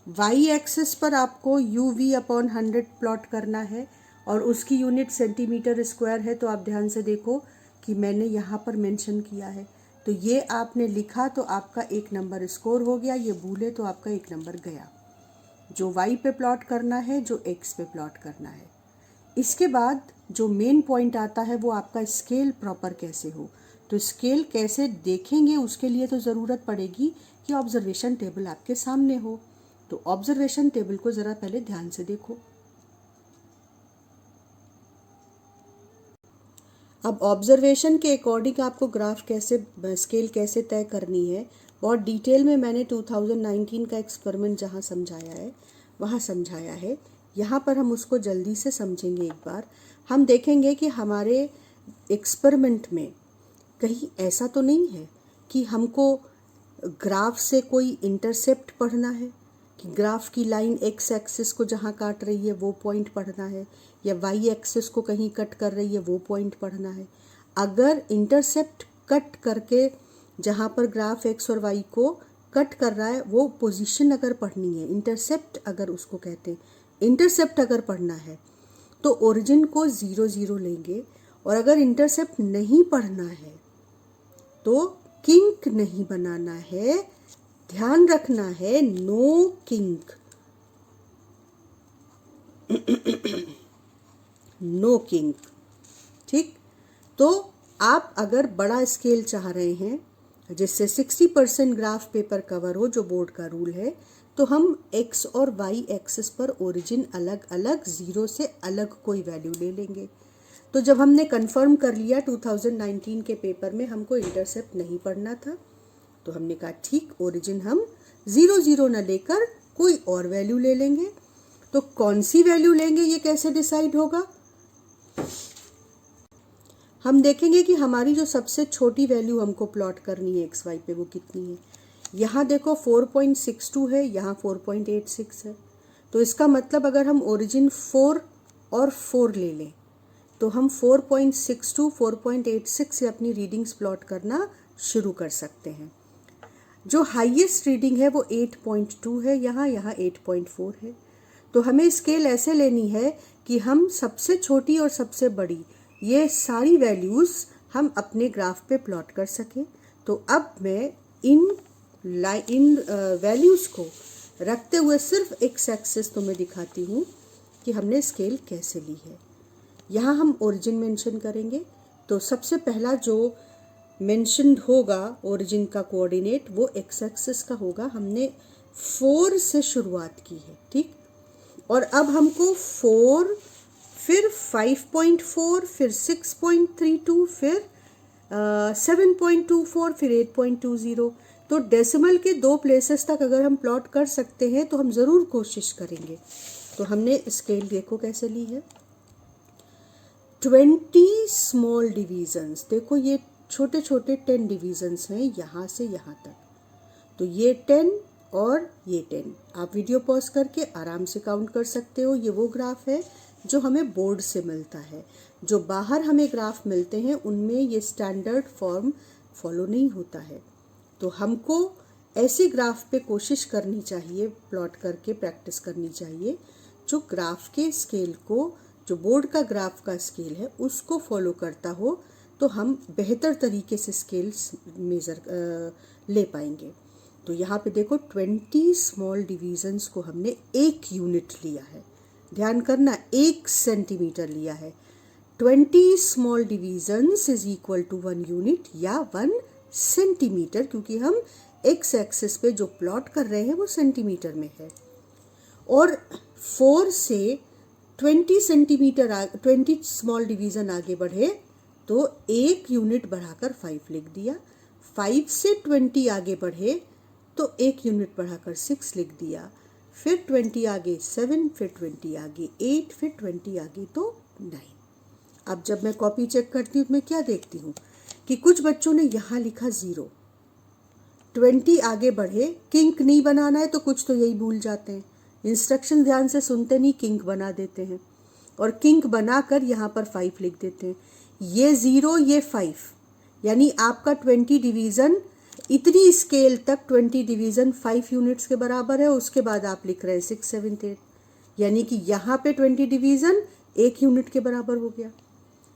वाई एक्सिस पर आपको यू वी अपॉन 100 प्लॉट करना है और उसकी यूनिट सेंटीमीटर स्क्वायर है। तो आप ध्यान से देखो कि मैंने यहाँ पर मेंशन किया है, तो ये आपने लिखा तो आपका 1 नंबर स्कोर हो गया। ये भूले तो आपका 1 नंबर गया। जो वाई पे प्लॉट करना है, जो एक्स पे प्लॉट करना है। इसके बाद जो मेन पॉइंट आता है वो आपका स्केल प्रॉपर कैसे हो। तो स्केल कैसे देखेंगे, उसके लिए तो ज़रूरत पड़ेगी कि ऑब्जर्वेशन टेबल आपके सामने हो। तो ऑब्जर्वेशन टेबल को ज़रा पहले ध्यान से देखो। अब ऑब्जर्वेशन के अकॉर्डिंग आपको ग्राफ कैसे, स्केल कैसे तय करनी है, बहुत डिटेल में मैंने 2019 का एक्सपेरिमेंट जहाँ समझाया है वहाँ समझाया है। यहाँ पर हम उसको जल्दी से समझेंगे। एक बार हम देखेंगे कि हमारे एक्सपेरिमेंट में कहीं ऐसा तो नहीं है कि हमको ग्राफ से कोई इंटरसेप्ट पढ़ना है, कि ग्राफ की लाइन एक्स एक्सिस को जहाँ काट रही है वो पॉइंट पढ़ना है, या वाई एक्सिस को कहीं कट कर रही है वो पॉइंट पढ़ना है। अगर इंटरसेप्ट कट करके जहाँ पर ग्राफ एक्स और वाई को कट कर रहा है वो पोजीशन अगर पढ़नी है, इंटरसेप्ट अगर उसको कहते हैं, इंटरसेप्ट अगर पढ़ना है तो ओरिजिन को 0 0 लेंगे। और अगर इंटरसेप्ट नहीं पढ़ना है तो किंक नहीं बनाना है, ध्यान रखना है, नो किंक, नो किंक। ठीक, तो आप अगर बड़ा स्केल चाह रहे हैं जिससे 60% ग्राफ पेपर कवर हो, जो बोर्ड का रूल है, तो हम एक्स और वाई एक्सिस पर ओरिजिन अलग अलग, 0 से अलग कोई वैल्यू ले लेंगे। तो जब हमने कंफर्म कर लिया 2019 के पेपर में हमको इंटरसेप्ट नहीं पढ़ना था, तो हमने कहा ठीक, ओरिजिन हम 0 0 न लेकर कोई और वैल्यू ले लेंगे। तो कौन सी वैल्यू लेंगे ये कैसे डिसाइड होगा? हम देखेंगे कि हमारी जो सबसे छोटी वैल्यू हमको प्लॉट करनी है एक्स वाई पे वो कितनी है। यहाँ देखो 4.62 है, यहाँ 4.86 है। तो इसका मतलब अगर हम ओरिजिन 4 और 4 ले लें तो हम 4.62, 4.86 से अपनी रीडिंग्स प्लॉट करना शुरू कर सकते हैं। जो हाईएस्ट रीडिंग है वो 8.2 है, यहाँ 8.4 है। तो हमें स्केल ऐसे लेनी है कि हम सबसे छोटी और सबसे बड़ी ये सारी वैल्यूज़ हम अपने ग्राफ पे प्लॉट कर सकें। तो अब मैं इन वैल्यूज़ को रखते हुए सिर्फ एक्स एक्सिस तो मैं दिखाती हूँ कि हमने स्केल कैसे ली है। यहाँ हम ओरिजिन मेंशन करेंगे। तो सबसे पहला जो मेंशन्ड होगा ओरिजिन का कोऑर्डिनेट वो एक्स एक्सिस का होगा। हमने 4 से शुरुआत की है, ठीक। और अब हमको 4, फिर 5.4, फिर 6.32, फिर 7.24, फिर 8.20। तो डेसिमल के 2 प्लेसेस तक अगर हम प्लॉट कर सकते हैं तो हम ज़रूर कोशिश करेंगे। तो हमने स्केल देखो कैसे ली है। 20 स्मॉल डिवीजन्स, देखो ये छोटे छोटे 10 डिवीजन्स हैं यहाँ से यहाँ तक। तो ये 10 और ये 10, आप वीडियो पॉज करके आराम से काउंट कर सकते हो। ये वो ग्राफ है जो हमें बोर्ड से मिलता है। जो बाहर हमें ग्राफ मिलते हैं उनमें ये स्टैंडर्ड फॉर्म फॉलो नहीं होता है। तो हमको ऐसे ग्राफ पे कोशिश करनी चाहिए, प्लॉट करके प्रैक्टिस करनी चाहिए जो ग्राफ के स्केल को, जो बोर्ड का ग्राफ का स्केल है उसको फॉलो करता हो, तो हम बेहतर तरीके से स्केल्स मेज़र ले पाएंगे। तो यहाँ पे देखो 20 स्मॉल डिवीजन्स को हमने 1 यूनिट लिया है। ध्यान करना 1 सेंटीमीटर लिया है। 20 small divisions is equal to 1 unit या 1 सेंटीमीटर, क्योंकि हम एक्स एक्सिस पे जो प्लॉट कर रहे हैं वो सेंटीमीटर में है। और 4 से 20 स्मॉल डिवीज़न आगे बढ़े तो 1 यूनिट बढ़ाकर 5 लिख दिया। 5 से 20 आगे बढ़े तो 1 यूनिट बढ़ाकर 6 लिख दिया। फिर 20 आगे 7, फिर 20 आगे 8, फिर 20 आगे तो 9। अब जब मैं कॉपी चेक करती हूँ तो मैं क्या देखती हूँ कि कुछ बच्चों ने यहाँ लिखा 0। 20 आगे बढ़े, किंक नहीं बनाना है तो कुछ तो यही भूल जाते हैं, इंस्ट्रक्शन ध्यान से सुनते नहीं, किंक बना देते हैं और किंक बनाकर यहाँ पर 5 लिख देते हैं। ये 0, ये 5, यानी आपका 20 डिवीज़न इतनी स्केल तक 20 डिवीज़न 5 यूनिट्स के बराबर है। उसके बाद आप लिख रहे हैं 6, 7, 8, यानी कि यहाँ पे 20 डिवीज़न 1 यूनिट के बराबर हो गया।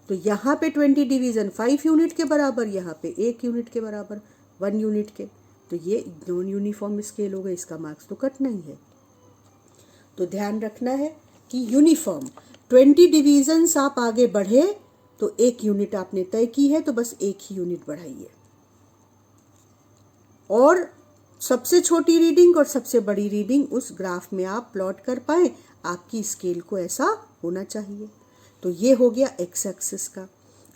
तो यहाँ पे 20 डिवीज़न 5 यूनिट के बराबर, यहाँ पे 1 यूनिट के बराबर, 1 यूनिट के। तो ये नॉन यूनिफॉर्म स्केल हो गया, इसका मार्क्स तो कट नहीं है। तो ध्यान रखना है कि यूनिफॉर्म 20 डिवीजन्स आप आगे बढ़े तो 1 यूनिट आपने तय की है, तो बस 1 ही यूनिट बढ़ाइए। और सबसे छोटी रीडिंग और सबसे बड़ी रीडिंग उस ग्राफ में आप प्लॉट कर पाए, आपकी स्केल को ऐसा होना चाहिए। तो ये हो गया एक्स एक्सिस का।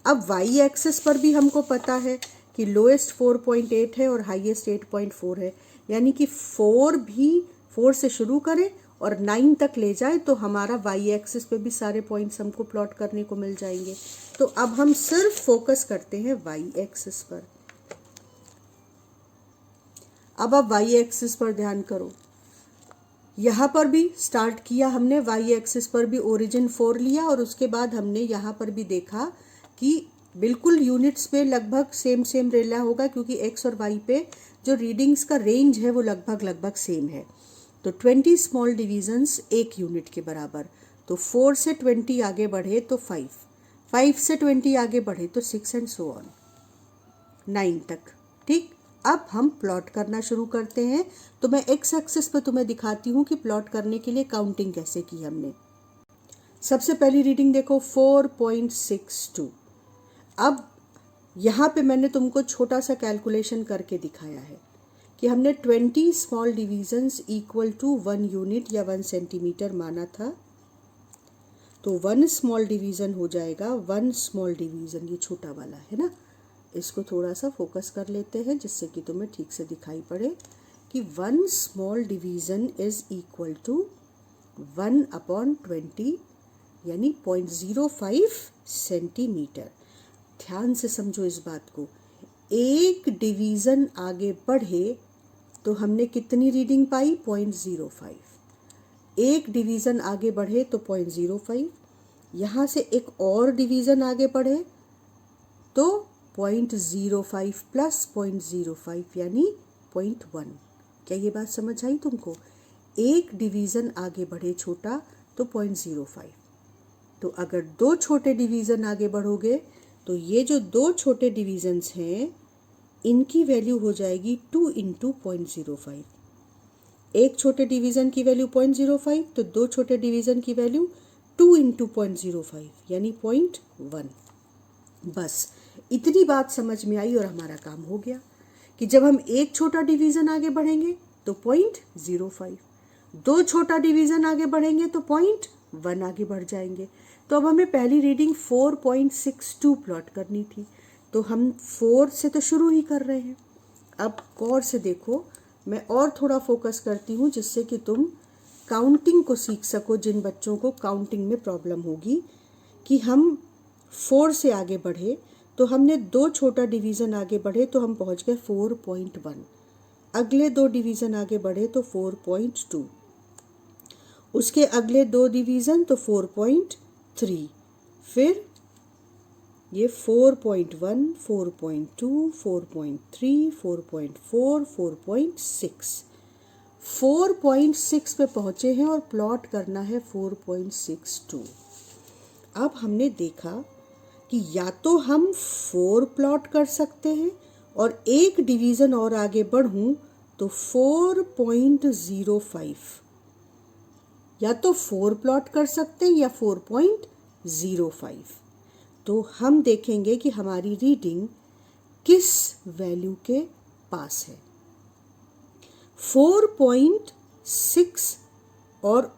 अब वाई एक्सिस पर भी हमको पता है कि लोएस्ट 4.8 है और हाईएस्ट 8.4 है, यानी कि 4 से शुरू करें और 9 तक ले जाए तो हमारा वाई एक्सिस पे भी सारे पॉइंट्स हमको प्लॉट करने को मिल जाएंगे। तो अब हम सिर्फ फोकस करते हैं वाई एक्सिस पर। अब आप वाई एक्सिस पर ध्यान करो, यहाँ पर भी स्टार्ट किया हमने, वाई एक्सिस पर भी ओरिजिन 4 लिया और उसके बाद हमने यहाँ पर भी देखा कि बिल्कुल यूनिट्स पे लगभग सेम रेला होगा, क्योंकि एक्स और वाई पे जो रीडिंग्स का रेंज है वो लगभग सेम है। तो 20 स्मॉल डिवीजन्स 1 यूनिट के बराबर। तो 4 से 20 आगे बढ़े तो 5, 5 से 20 आगे बढ़े तो 6 एंड सो ऑन 9 तक। ठीक, अब हम प्लॉट करना शुरू करते हैं। तो मैं एक्स एक्सिस पर तुम्हें दिखाती हूँ कि प्लॉट करने के लिए काउंटिंग कैसे की हमने। सबसे पहली रीडिंग देखो 4.62। अब यहाँ पे मैंने तुमको छोटा सा कैलकुलेशन करके दिखाया है कि हमने 20 small divisions equal to 1 unit या 1 सेंटीमीटर माना था। तो 1 स्मॉल डिवीज़न हो जाएगा 1 स्मॉल डिवीज़न, ये छोटा वाला है ना, इसको थोड़ा सा फोकस कर लेते हैं जिससे कि तुम्हें ठीक से दिखाई पड़े कि 1 small division is equal to 1/20 यानी 0.05 सेंटीमीटर। ध्यान से समझो इस बात को। एक डिवीज़न आगे बढ़े तो हमने कितनी रीडिंग पाई? 0.05। एक डिवीज़न आगे बढ़े तो 0.05, यहाँ से एक और डिवीज़न आगे बढ़े तो 0.05 प्लस 0.05 यानी 0.1। क्या ये बात समझ आई तुमको? एक डिवीज़न आगे बढ़े छोटा तो 0.05। तो अगर 2 छोटे डिवीज़न आगे बढ़ोगे तो ये जो 2 छोटे डिवीज़न्स हैं इनकी वैल्यू हो जाएगी 2 × 0.05। एक छोटे डिवीज़न की वैल्यू 0.05 तो 2 छोटे डिवीज़न की वैल्यू 2 × 0.05 यानी 0.1। बस इतनी बात समझ में आई और हमारा काम हो गया कि जब हम एक छोटा डिवीज़न आगे बढ़ेंगे तो 0.05, 2 छोटा डिवीज़न आगे बढ़ेंगे तो 0.1 आगे बढ़ जाएंगे। तो अब हमें पहली रीडिंग 4.62 प्लॉट करनी थी, तो हम 4 से तो शुरू ही कर रहे हैं। अब गौर से देखो, मैं और थोड़ा फोकस करती हूँ जिससे कि तुम काउंटिंग को सीख सको। जिन बच्चों को काउंटिंग में प्रॉब्लम होगी कि हम 4 से आगे बढ़े तो हमने 2 छोटा डिवीज़न आगे बढ़े तो हम पहुँच गए 4.1, अगले 2 डिवीज़न आगे बढ़े तो 4.2, उसके अगले 2 डिवीज़न तो 4.3, फिर ये 4.1, 4.2, 4.3, 4.4, 4.6, 4.6 पे पहुँचे हैं और प्लॉट करना है 4.62। अब हमने देखा कि या तो हम 4 प्लॉट कर सकते हैं और एक डिवीज़न और आगे बढ़ूँ तो 4.05, या तो 4 प्लॉट कर सकते हैं या 4.05। तो हम देखेंगे कि हमारी रीडिंग किस वैल्यू के पास है। 4.6 और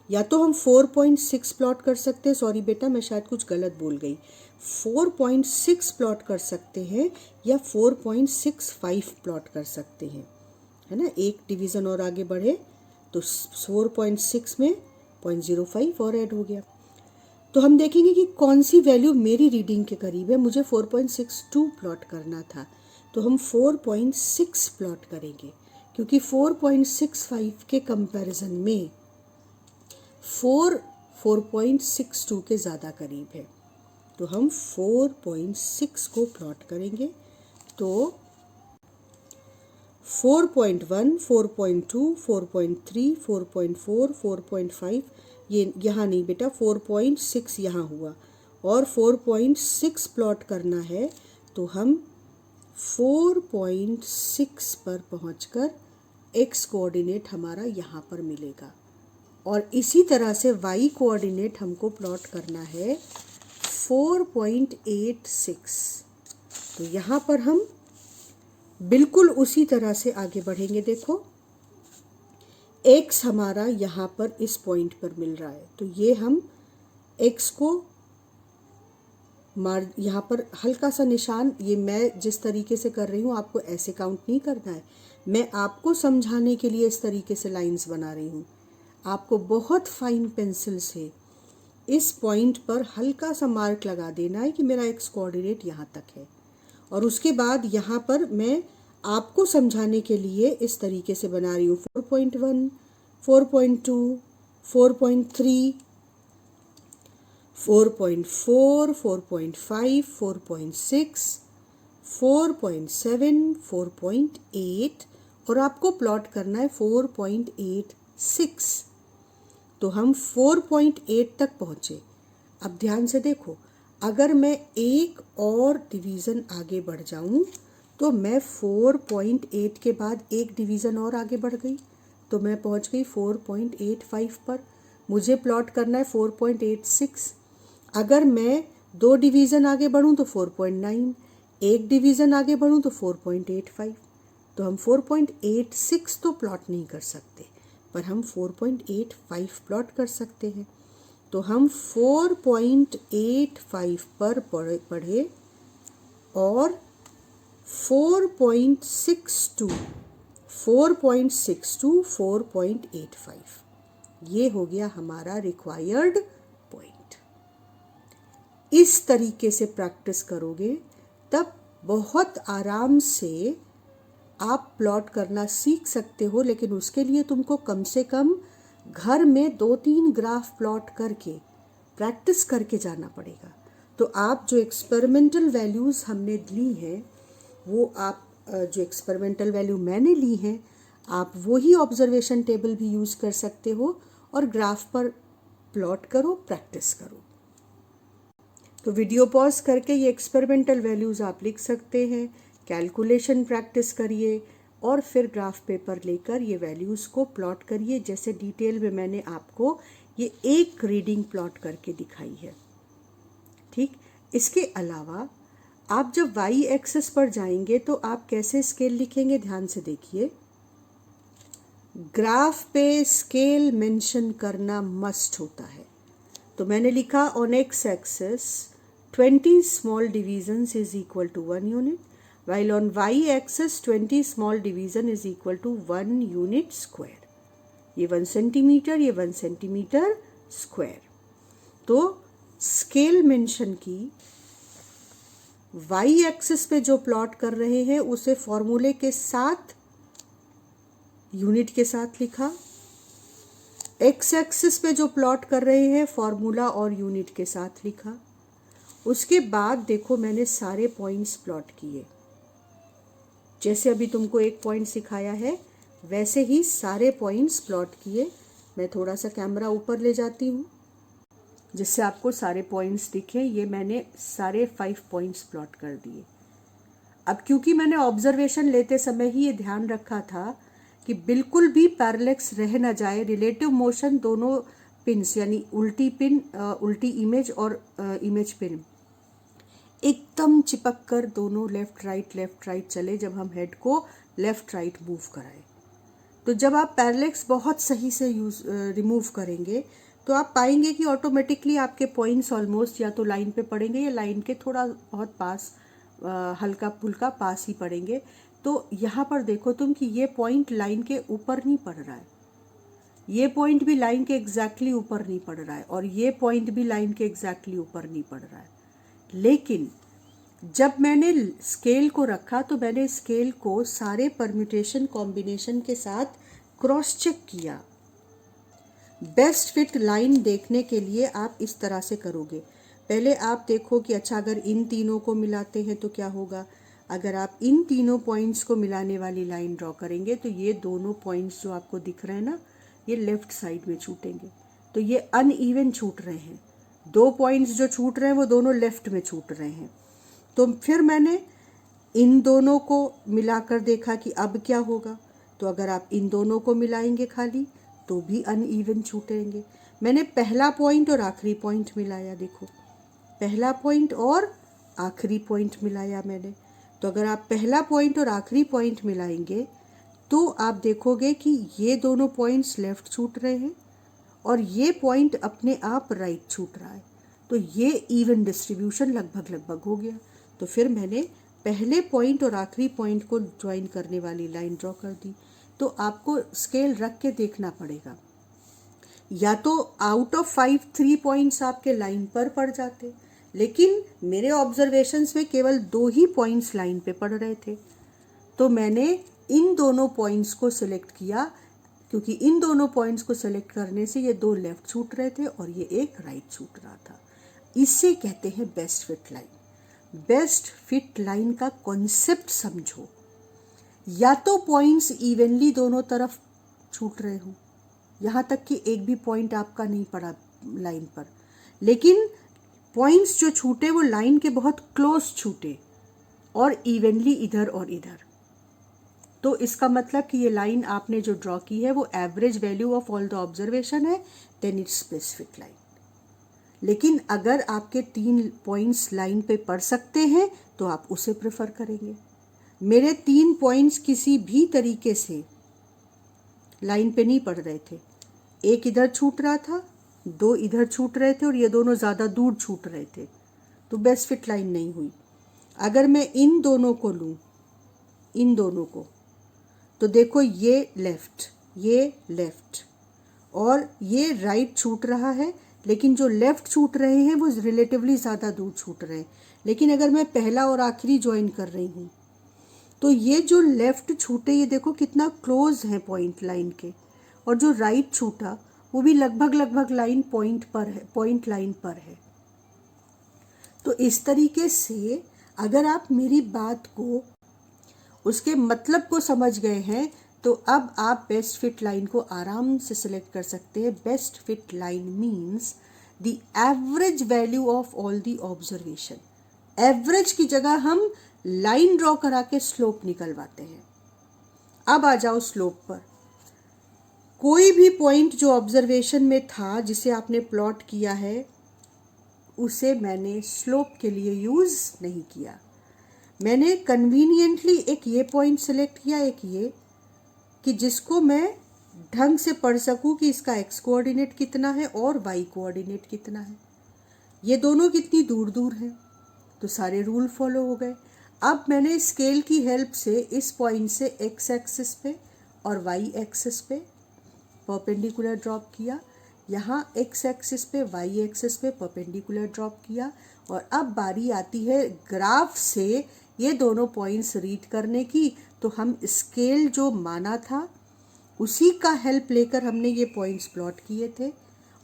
या तो हम 4.6 प्लॉट कर सकते हैं, सॉरी बेटा मैं शायद कुछ गलत बोल गई, 4.6 प्लॉट कर सकते हैं या 4.65 प्लॉट कर सकते हैं, है ना। एक डिवीज़न और आगे बढ़े तो 4.6 में 0.05 और ऐड हो गया। तो हम देखेंगे कि कौन सी वैल्यू मेरी रीडिंग के करीब है। मुझे 4.62 प्लॉट करना था तो हम 4.6 प्लॉट करेंगे, क्योंकि 4.65 के कंपैरिजन में 4.62 के ज़्यादा करीब है। तो हम 4.6 को प्लॉट करेंगे। तो 4.1, 4.2, 4.3, 4.4, 4.5 ये यहाँ नहीं बेटा, 4.6 यहाँ हुआ और 4.6 प्लॉट करना है तो हम 4.6 पर पहुँचकर x कोऑर्डिनेट हमारा यहाँ पर मिलेगा। और इसी तरह से y कोऑर्डिनेट हमको प्लॉट करना है 4.86। तो यहाँ पर हम बिल्कुल उसी तरह से आगे बढ़ेंगे। देखो x हमारा यहाँ पर इस पॉइंट पर मिल रहा है, तो ये हम x को मार, यहाँ पर हल्का सा निशान, ये मैं जिस तरीके से कर रही हूँ आपको ऐसे काउंट नहीं करना है, मैं आपको समझाने के लिए इस तरीके से लाइंस बना रही हूँ। आपको बहुत फाइन पेंसिल से इस पॉइंट पर हल्का सा मार्क लगा देना है कि मेरा एक्स कोऑर्डिनेट यहाँ तक है, और उसके बाद यहाँ पर मैं आपको समझाने के लिए इस तरीके से बना रही हूँ 4.1, 4.2, 4.3, 4.4, 4.5, 4.6, 4.7, 4.8 और आपको प्लॉट करना है 4.86। तो हम 4.8 तक पहुँचे। अब ध्यान से देखो, अगर मैं एक और डिवीज़न आगे बढ़ जाऊँ तो मैं 4.8 के बाद एक डिवीज़न और आगे बढ़ गई तो मैं पहुँच गई 4.85 पर। मुझे प्लॉट करना है 4.86। अगर मैं दो डिवीज़न आगे बढ़ूँ तो 4.9, एक डिवीज़न आगे बढ़ूँ तो 4.85। तो हम 4.86 तो प्लॉट नहीं कर सकते, पर हम 4.85 प्लॉट कर सकते हैं। तो हम 4.85 पर पढ़े और 4.62, 4.85 ये हो गया हमारा रिक्वायर्ड पॉइंट। इस तरीके से प्रैक्टिस करोगे तब बहुत आराम से आप प्लॉट करना सीख सकते हो, लेकिन उसके लिए तुमको कम से कम घर में 2-3 ग्राफ प्लॉट करके प्रैक्टिस करके जाना पड़ेगा। तो आप जो एक्सपेरिमेंटल वैल्यूज़ हमने ली हैं वो आप जो एक्सपेरिमेंटल वैल्यू मैंने ली हैं आप वही ऑब्जर्वेशन टेबल भी यूज़ कर सकते हो और ग्राफ पर प्लॉट करो, प्रैक्टिस करो। तो वीडियो पॉज करके ये एक्सपेरिमेंटल वैल्यूज़ आप लिख सकते हैं, कैलकुलेशन प्रैक्टिस करिए और फिर ग्राफ पेपर लेकर ये वैल्यूज़ को प्लॉट करिए, जैसे डिटेल में मैंने आपको ये एक रीडिंग प्लॉट करके दिखाई है। ठीक, इसके अलावा आप जब y एक्सिस पर जाएंगे तो आप कैसे स्केल लिखेंगे, ध्यान से देखिए। ग्राफ पे स्केल मेंशन करना मस्ट होता है। तो मैंने लिखा on x axis 20 small divisions is equal to 1 unit, while on y axis 20 small division is equal to 1 unit square। ये 1 सेंटीमीटर, ये 1 सेंटीमीटर स्क्वायर। तो स्केल मेंशन की, y एक्सिस पे जो प्लॉट कर रहे हैं उसे फॉर्मूले के साथ यूनिट के साथ लिखा, x एक्सिस पे जो प्लॉट कर रहे हैं फॉर्मूला और यूनिट के साथ लिखा। उसके बाद देखो मैंने सारे पॉइंट्स प्लॉट किए, जैसे अभी तुमको एक पॉइंट सिखाया है वैसे ही सारे पॉइंट्स प्लॉट किए। मैं थोड़ा सा कैमरा ऊपर ले जाती हूँ जिससे आपको सारे पॉइंट्स दिखें। ये मैंने सारे 5 पॉइंट्स प्लॉट कर दिए। अब क्योंकि मैंने ऑब्जर्वेशन लेते समय ही ये ध्यान रखा था कि बिल्कुल भी पैरेलैक्स रह ना जाए, रिलेटिव मोशन दोनों पिन्स यानी उल्टी पिन, उल्टी इमेज और इमेज पिन एकदम चिपक कर दोनों लेफ्ट राइट चले जब हम हेड को लेफ्ट राइट मूव कराएं। तो जब आप पैरेलैक्स बहुत सही से रिमूव करेंगे तो आप पाएंगे कि ऑटोमेटिकली आपके पॉइंट्स ऑलमोस्ट या तो लाइन पे पड़ेंगे या लाइन के थोड़ा बहुत पास, हल्का फुल्का पास ही पड़ेंगे। तो यहाँ पर देखो तुम कि ये पॉइंट लाइन के ऊपर नहीं पड़ रहा है, ये पॉइंट भी लाइन के एग्जैक्टली ऊपर नहीं पड़ रहा है, और ये पॉइंट भी लाइन के एग्जैक्टली ऊपर नहीं पड़ रहा है। लेकिन जब मैंने स्केल को रखा तो मैंने स्केल को सारे परम्यूटेशन कॉम्बिनेशन के साथ क्रॉस चेक किया। बेस्ट फिट लाइन देखने के लिए आप इस तरह से करोगे। पहले आप देखो कि अच्छा अगर इन तीनों को मिलाते हैं तो क्या होगा। अगर आप इन तीनों पॉइंट्स को मिलाने वाली लाइन ड्रॉ करेंगे तो ये दोनों पॉइंट्स जो आपको दिख रहे हैं ना, ये लेफ्ट साइड में छूटेंगे, तो ये अनइवन छूट रहे हैं। दो पॉइंट्स जो छूट रहे हैं वो दोनों लेफ्ट में छूट रहे हैं। तो फिर मैंने इन दोनों को मिलाकर देखा कि अब क्या होगा। तो अगर आप इन दोनों को मिलाएंगे खाली तो भी अनइवन छूटेंगे। मैंने पहला पॉइंट और आखिरी पॉइंट मिलाया, देखो पहला पॉइंट और आखिरी पॉइंट मिलाया मैंने। तो अगर आप पहला पॉइंट और आखिरी पॉइंट मिलाएंगे तो आप देखोगे कि ये दोनों पॉइंट्स लेफ्ट छूट रहे हैं और ये पॉइंट अपने आप राइट छूट रहा है। तो ये इवन डिस्ट्रीब्यूशन लगभग हो गया। तो फिर मैंने पहले पॉइंट और आखिरी पॉइंट को ज्वाइन करने वाली लाइन ड्रॉ कर दी। तो आपको स्केल रख के देखना पड़ेगा, या तो आउट ऑफ 5 3 पॉइंट्स आपके लाइन पर पड़ जाते, लेकिन मेरे ऑब्जर्वेशंस में केवल 2 ही पॉइंट्स लाइन पे पड़ रहे थे। तो मैंने इन दोनों पॉइंट्स को सिलेक्ट किया, क्योंकि इन दोनों पॉइंट्स को सिलेक्ट करने से ये 2 लेफ्ट छूट रहे थे और ये एक राइट छूट रहा था। इसे कहते हैं best fit line. Best fit line का कॉन्सेप्ट समझो। या तो पॉइंट्स इवनली दोनों तरफ छूट रहे हो, यहाँ तक कि एक भी पॉइंट आपका नहीं पड़ा लाइन पर, लेकिन पॉइंट्स जो छूटे वो लाइन के बहुत क्लोज छूटे और इवनली इधर और इधर। तो इसका मतलब कि ये लाइन आपने जो ड्रॉ की है वो average value of all the observation है, then it's best fit line. लेकिन अगर आपके 3 पॉइंट्स लाइन पे पड़ सकते हैं तो आप उसे प्रेफर करेंगे। मेरे 3 पॉइंट्स किसी भी तरीके से लाइन पे नहीं पड़ रहे थे, एक इधर छूट रहा था, 2 इधर छूट रहे थे और ये दोनों ज़्यादा दूर छूट रहे थे, तो बेस्ट फिट लाइन नहीं हुई। अगर मैं इन दोनों को लूँ, इन दोनों को, तो देखो ये लेफ्ट और ये राइट छूट रहा है, लेकिन जो लेफ्ट छूट रहे हैं वो रिलेटिवली ज़्यादा दूर छूट रहे हैं। लेकिन अगर मैं पहला और आखिरी ज्वाइन कर रही हूँ तो ये जो लेफ्ट छूटे ये देखो कितना क्लोज है पॉइंट लाइन के, और जो राइट छूटा वो भी लगभग लाइन पॉइंट पर है, पॉइंट लाइन पर है। तो इस तरीके से अगर आप मेरी बात को, उसके मतलब को समझ गए हैं तो अब आप बेस्ट फिट लाइन को आराम से सिलेक्ट कर सकते हैं। Best fit line means the average value of all the observation. Average की जगह हम लाइन ड्रॉ करा के स्लोप निकलवाते हैं। अब आ जाओ स्लोप पर। कोई भी पॉइंट जो ऑब्जर्वेशन में था जिसे आपने प्लॉट किया है उसे मैंने स्लोप के लिए यूज नहीं किया। मैंने कन्वीनियंटली एक ये पॉइंट सेलेक्ट किया, एक ये, कि जिसको मैं ढंग से पढ़ सकूं कि इसका एक्स कोऑर्डिनेट कितना है और वाई कोऑर्डिनेट कितना है, ये दोनों कितनी दूर दूर हैं। तो सारे रूल फॉलो हो गए। अब मैंने स्केल की हेल्प से इस पॉइंट से एक्स एक्सिस पे और वाई एक्सिस पे परपेंडिकुलर ड्रॉप किया, यहाँ एक्स एक्सिस पे वाई एक्सिस पे परपेंडिकुलर ड्रॉप किया, और अब बारी आती है ग्राफ से ये दोनों पॉइंट्स रीड करने की। तो हम स्केल जो माना था उसी का हेल्प लेकर हमने ये पॉइंट्स प्लॉट किए थे,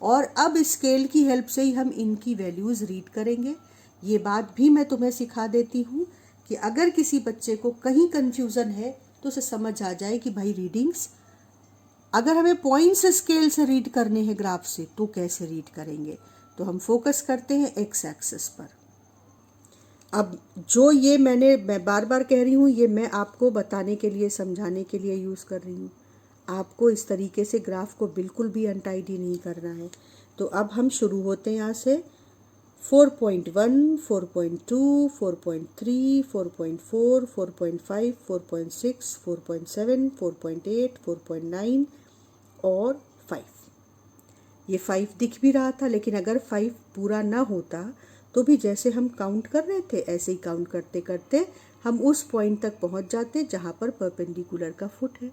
और अब स्केल की हेल्प से ही हम इनकी वैल्यूज़ रीड करेंगे। ये बात भी मैं तुम्हें सिखा देती हूँ कि अगर किसी बच्चे को कहीं कन्फ्यूज़न है तो उसे समझ आ जाए कि भाई रीडिंग्स, अगर हमें पॉइंट्स स्केल से रीड करने हैं ग्राफ से तो कैसे रीड करेंगे। तो हम फोकस करते हैं एक्स एक्सिस पर। अब जो ये मैं बार बार कह रही हूँ, ये मैं आपको बताने के लिए, समझाने के लिए यूज़ कर रही हूँ। आपको इस तरीके से ग्राफ को बिल्कुल भी अनटाइडी नहीं करना है। तो अब हम शुरू होते हैं यहाँ से 4.1, 4.2, 4.3, 4.4, 4.5, 4.6, 4.7, 4.8, 4.9 और 5। ये 5 दिख भी रहा था, लेकिन अगर 5 पूरा ना होता तो भी जैसे हम काउंट कर रहे थे ऐसे ही काउंट करते करते हम उस पॉइंट तक पहुंच जाते जहां पर परपेंडिकुलर का फुट है।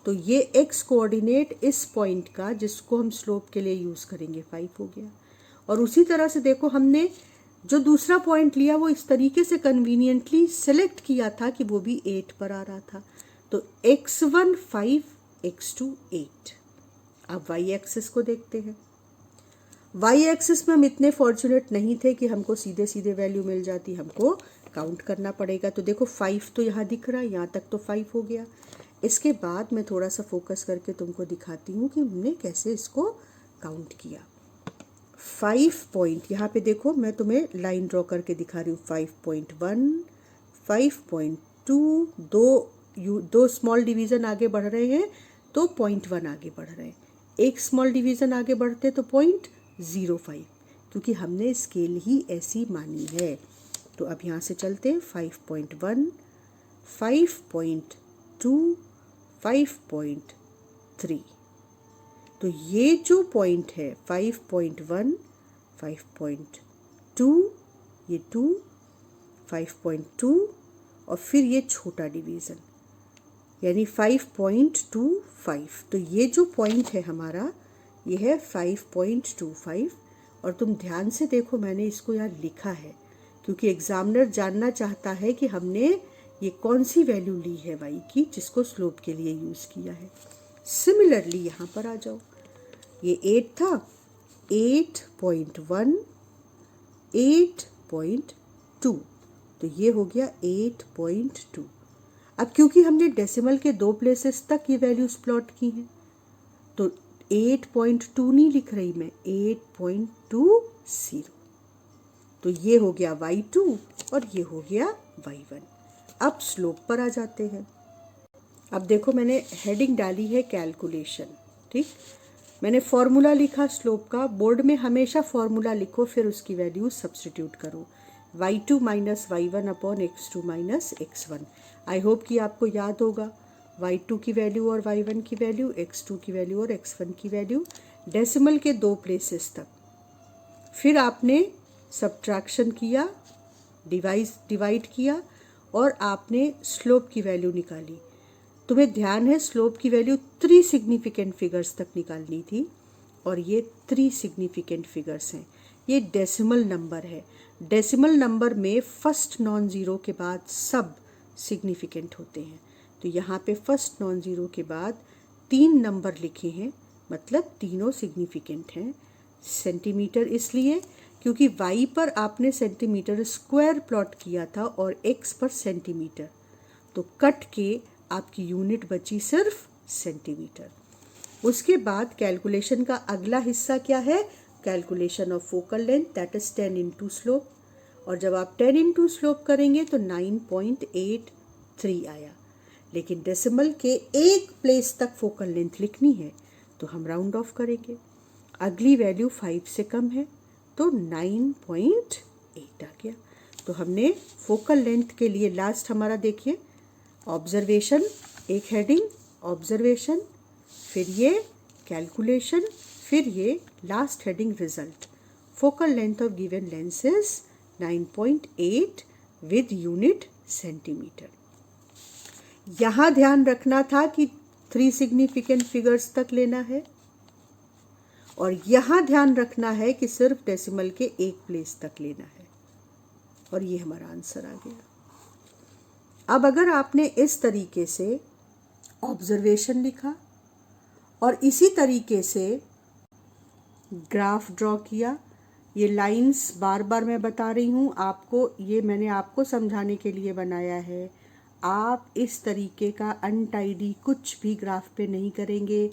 तो ये एक्स कोऑर्डिनेट इस पॉइंट का, जिसको हम स्लोप के लिए यूज़ करेंगे, 5 हो गया। और उसी तरह से देखो, हमने जो दूसरा पॉइंट लिया वो इस तरीके से कन्वीनियंटली सेलेक्ट किया था कि वो भी 8 पर आ रहा था। तो x1 5, x2 8। अब y एक्सिस को देखते हैं। y एक्सिस में हम इतने फॉर्चुनेट नहीं थे कि हमको सीधे सीधे वैल्यू मिल जाती, हमको काउंट करना पड़ेगा। तो देखो 5 तो यहाँ दिख रहा है, यहाँ तक तो 5 हो गया। इसके बाद मैं थोड़ा सा फोकस करके तुमको दिखाती हूँ कि हमने कैसे इसको काउंट किया। 5 पॉइंट, यहाँ पे देखो मैं तुम्हें लाइन ड्रॉ करके दिखा रही हूँ। 5.1, 5.2, दो स्मॉल डिवीज़न आगे बढ़ रहे हैं तो 0.1 आगे बढ़ रहे हैं। एक स्मॉल डिवीज़न आगे बढ़ते तो 0.05, क्योंकि हमने स्केल ही ऐसी मानी है। तो अब यहाँ से चलते हैं 5.1, 5.2, 5.3। तो ये जो पॉइंट है 5.1, 5.2, ये 2, 5.2 और फिर ये छोटा डिवीज़न यानी 5.25। तो ये जो पॉइंट है हमारा, ये है 5.25। और तुम ध्यान से देखो, मैंने इसको यहाँ लिखा है क्योंकि एग्जामिनर जानना चाहता है कि हमने ये कौन सी वैल्यू ली है y की, जिसको स्लोप के लिए यूज़ किया है। सिमिलरली यहाँ पर आ जाओ, ये 8 था, 8.1, 8.2, तो ये हो गया 8.2। अब क्योंकि हमने डेसिमल के 2 प्लेसेस तक ये वैल्यूज प्लॉट की हैं, तो 8.2 नहीं लिख रही मैं, 8.20। तो ये हो गया y2 और ये हो गया y1। अब स्लोप पर आ जाते हैं। अब देखो, मैंने हेडिंग डाली है कैलकुलेशन, ठीक। मैंने फॉर्मूला लिखा स्लोप का। बोर्ड में हमेशा फॉर्मूला लिखो, फिर उसकी वैल्यू सब्स्टिट्यूट करो। y2 minus y1 upon x2 minus x1। I hope कि आपको याद होगा y2 की वैल्यू और y1 की वैल्यू, x2 की वैल्यू और x1 की वैल्यू डेसिमल के 2 प्लेसेस तक। फिर आपने सब्ट्रैक्शन किया, डिवाइड किया और आपने स्लोप की वैल्यू निकाली। तुम्हें ध्यान है, स्लोप की वैल्यू 3 सिग्निफिकेंट फिगर्स तक निकालनी थी और ये 3 सिग्निफिकेंट फिगर्स हैं। ये डेसिमल नंबर है। डेसिमल नंबर में फर्स्ट नॉन ज़ीरो के बाद सब सिग्निफिकेंट होते हैं। तो यहाँ पे फर्स्ट नॉन ज़ीरो के बाद 3 नंबर लिखे हैं, मतलब तीनों सिग्निफिकेंट हैं। सेंटीमीटर इसलिए क्योंकि y पर आपने सेंटीमीटर स्क्वायर प्लॉट किया था और x पर सेंटीमीटर, तो कट के आपकी यूनिट बची सिर्फ सेंटीमीटर। उसके बाद कैलकुलेशन का अगला हिस्सा क्या है? Calculation of focal length, that is 10 into slope. और जब आप 10 इंटू स्लोप करेंगे तो 9.83 आया। लेकिन डेसिमल के एक प्लेस तक फोकल लेंथ लिखनी है तो हम राउंड ऑफ करेंगे। अगली वैल्यू 5 से कम है तो 9.8 आ गया। तो हमने फोकल लेंथ के लिए लास्ट हमारा देखिए, ऑब्जर्वेशन, एक हेडिंग ऑब्जर्वेशन, फिर ये कैलकुलेशन, फिर ये last heading result. Focal length of given lens is 9.8 with unit centimetre. यहाँ ध्यान रखना था कि 3 सिग्निफिकेंट फिगर्स तक लेना है और यहाँ ध्यान रखना है कि सिर्फ डेसिमल के एक प्लेस तक लेना है। और ये हमारा आंसर आ गया। अब अगर आपने इस तरीके से ऑब्जर्वेशन लिखा और इसी तरीके से ग्राफ ड्रॉ किया, ये लाइंस बार बार मैं बता रही हूँ आपको, ये मैंने आपको समझाने के लिए बनाया है। आप इस तरीके का अनटाइडी कुछ भी ग्राफ पे नहीं करेंगे।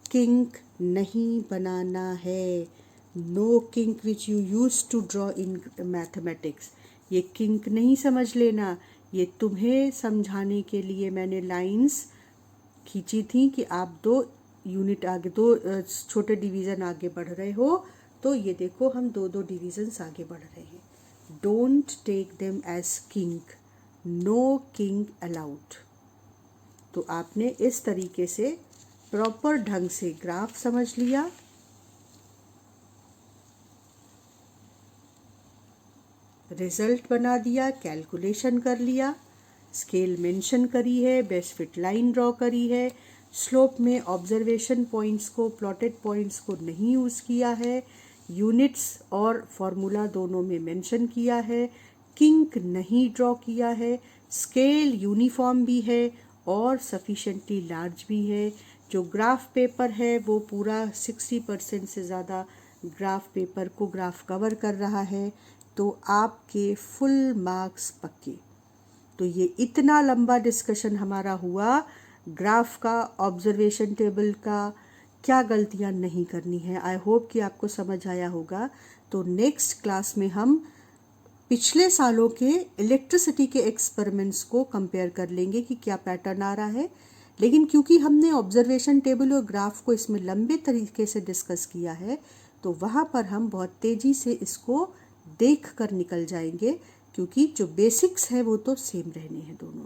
किंक नहीं बनाना है। No kink which you use to draw in mathematics. ये किंक नहीं समझ लेना। ये तुम्हें समझाने के लिए मैंने लाइंस खींची थी कि आप 2 यूनिट आगे, 2 छोटे डिवीज़न आगे बढ़ रहे हो, तो ये देखो हम 2 डिवीज़न्स आगे बढ़ रहे हैं। Don't take them as kink, no kink allowed. तो आपने इस तरीके से प्रॉपर ढंग से ग्राफ समझ लिया, रिजल्ट बना दिया, कैलकुलेशन कर लिया, स्केल मेंशन करी है, बेस्ट फिट लाइन ड्रॉ करी है, स्लोप में ऑब्जर्वेशन पॉइंट्स को, प्लॉटेड पॉइंट्स को नहीं यूज़ किया है, यूनिट्स और फॉर्मूला दोनों में मेंशन किया है, किंक नहीं ड्रॉ किया है, स्केल यूनिफॉर्म भी है और सफिशेंटली लार्ज भी है। जो ग्राफ पेपर है वो पूरा 60% से ज़्यादा ग्राफ पेपर को ग्राफ कवर कर रहा है, तो आपके फुल मार्क्स पक्के। तो ये इतना लंबा डिस्कशन हमारा हुआ ग्राफ का, ऑब्जर्वेशन टेबल का, क्या गलतियां नहीं करनी है। आई होप कि आपको समझ आया होगा। तो नेक्स्ट क्लास में हम पिछले सालों के इलेक्ट्रिसिटी के एक्सपेरिमेंट्स को कंपेयर कर लेंगे कि क्या पैटर्न आ रहा है। लेकिन क्योंकि हमने ऑब्जर्वेशन टेबल और ग्राफ को इसमें लंबे तरीके से डिस्कस किया है, तो वहाँ पर हम बहुत तेज़ी से इसको देख कर निकल जाएंगे, क्योंकि जो बेसिक्स है वो तो सेम रहने हैं दोनों।